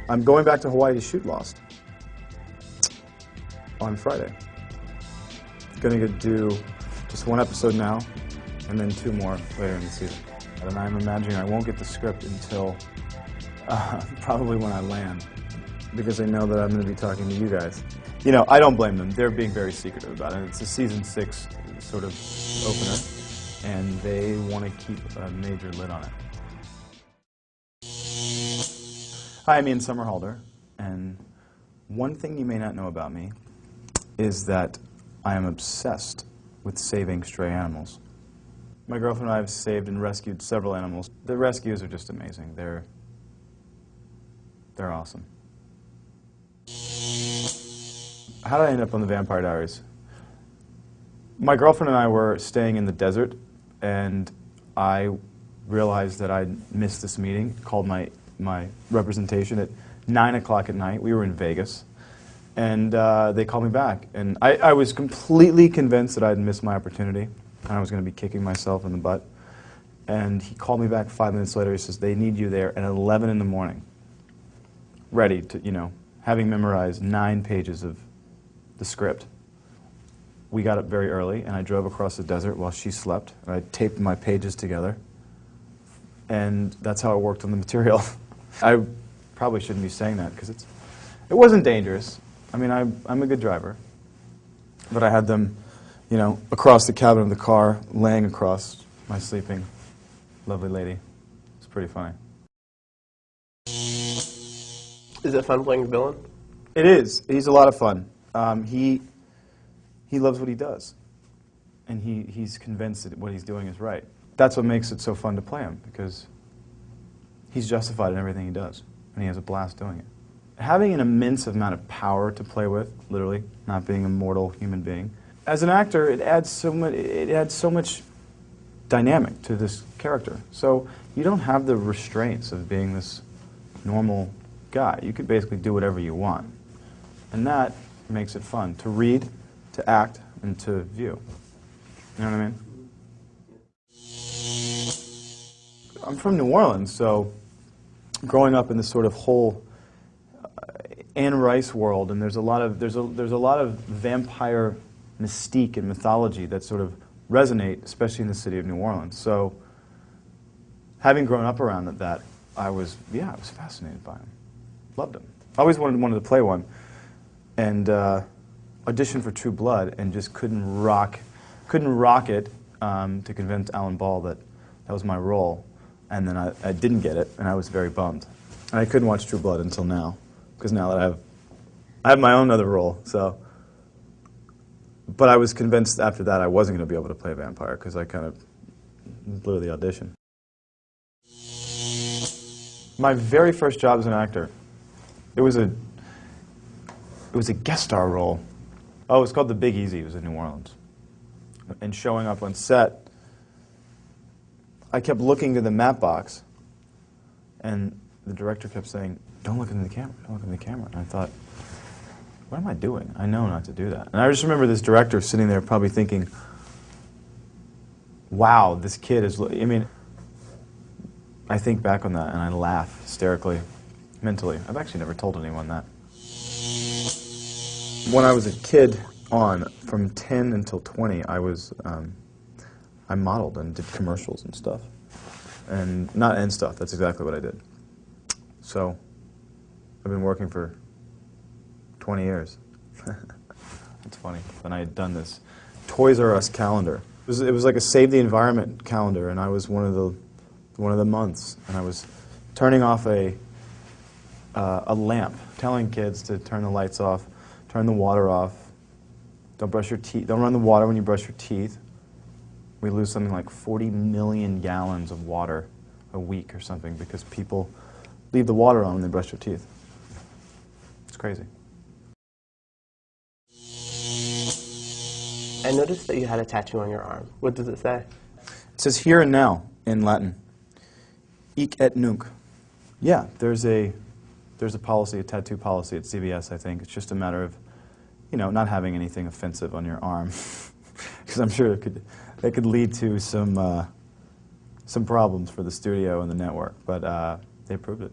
I'm going back to Hawaii to shoot Lost on Friday. Gonna do just one episode now, and then 2 more later in the season. And I'm imagining I won't get the script until probably when I land, because I know that I'm going to be talking to you guys. You know, I don't blame them. They're being very secretive about it. It's a season 6 sort of opener, and they want to keep a major lid on it. Hi, I'm Ian Somerhalder, and one thing you may not know about me is that I am obsessed with saving stray animals. My girlfriend and I have saved and rescued several animals. The rescues are just amazing. They're awesome. How did I end up on the Vampire Diaries? My girlfriend and I were staying in the desert, and I realized that I'd missed this meeting, called my representation at 9 o'clock at night. We were in Vegas, and they called me back. And I was completely convinced that I'd missed my opportunity, and I was going to be kicking myself in the butt. And he called me back 5 minutes later. He says, they need you there at 11 in the morning, ready to, you know, having memorized 9 pages of the script. We got up very early, and I drove across the desert while she slept, and I taped my pages together, and that's how it worked on the material. I probably shouldn't be saying that, because it wasn't dangerous. I mean, I'm a good driver, but I had them, you know, across the cabin of the car, laying across my sleeping lovely lady. It's pretty funny. Is it fun playing the villain? It is. He's a lot of fun. He loves what he does, and he's convinced that what he's doing is right. That's what makes it so fun to play him, because he's justified in everything he does, and he has a blast doing it. Having an immense amount of power to play with, literally, not being a mortal human being, as an actor, it adds so much dynamic to this character. So you don't have the restraints of being this normal guy. You could basically do whatever you want, and that makes it fun to read, to act, and to view. You know what I mean? I'm from New Orleans, so growing up in this sort of whole Anne Rice world, and there's a lot of vampire mystique and mythology that sort of resonate, especially in the city of New Orleans. So, having grown up around that, I was fascinated by him, loved him. I always wanted to play one, and auditioned for True Blood, and just couldn't rock it to convince Alan Ball that was my role, and then I didn't get it, and I was very bummed. And I couldn't watch True Blood until now, because now that I have my own other role. So, but I was convinced after that I wasn't going to be able to play a vampire, because I kind of blew the audition. My very first job as an actor, it was a guest star role. Oh, it was called The Big Easy. It was in New Orleans. And showing up on set, I kept looking to the map box, and the director kept saying, "Don't look into the camera, don't look into the camera." And I thought, what am I doing? I know not to do that. And I just remember this director sitting there probably thinking, wow, this kid is, I mean, I think back on that and I laugh hysterically, mentally. I've actually never told anyone that. When I was a kid from 10 until 20, I modeled and did commercials and stuff. And stuff, that's exactly what I did. So, I've been working for 20 years. That's funny. And I had done this Toys R Us calendar. It was like a Save the Environment calendar, and I was one of the months, and I was turning off a lamp, telling kids to turn the lights off, turn the water off, don't brush your teeth, don't run the water when you brush your teeth. We lose something like 40 million gallons of water a week or something because people leave the water on when they brush their teeth. It's crazy. I noticed that you had a tattoo on your arm. What does it say? It says here and now in Latin. Hic et nunc. Yeah, there's a policy, a tattoo policy at CBS, I think. It's just a matter of, you know, not having anything offensive on your arm. Because I'm sure that could lead to some problems for the studio and the network. But they approved it.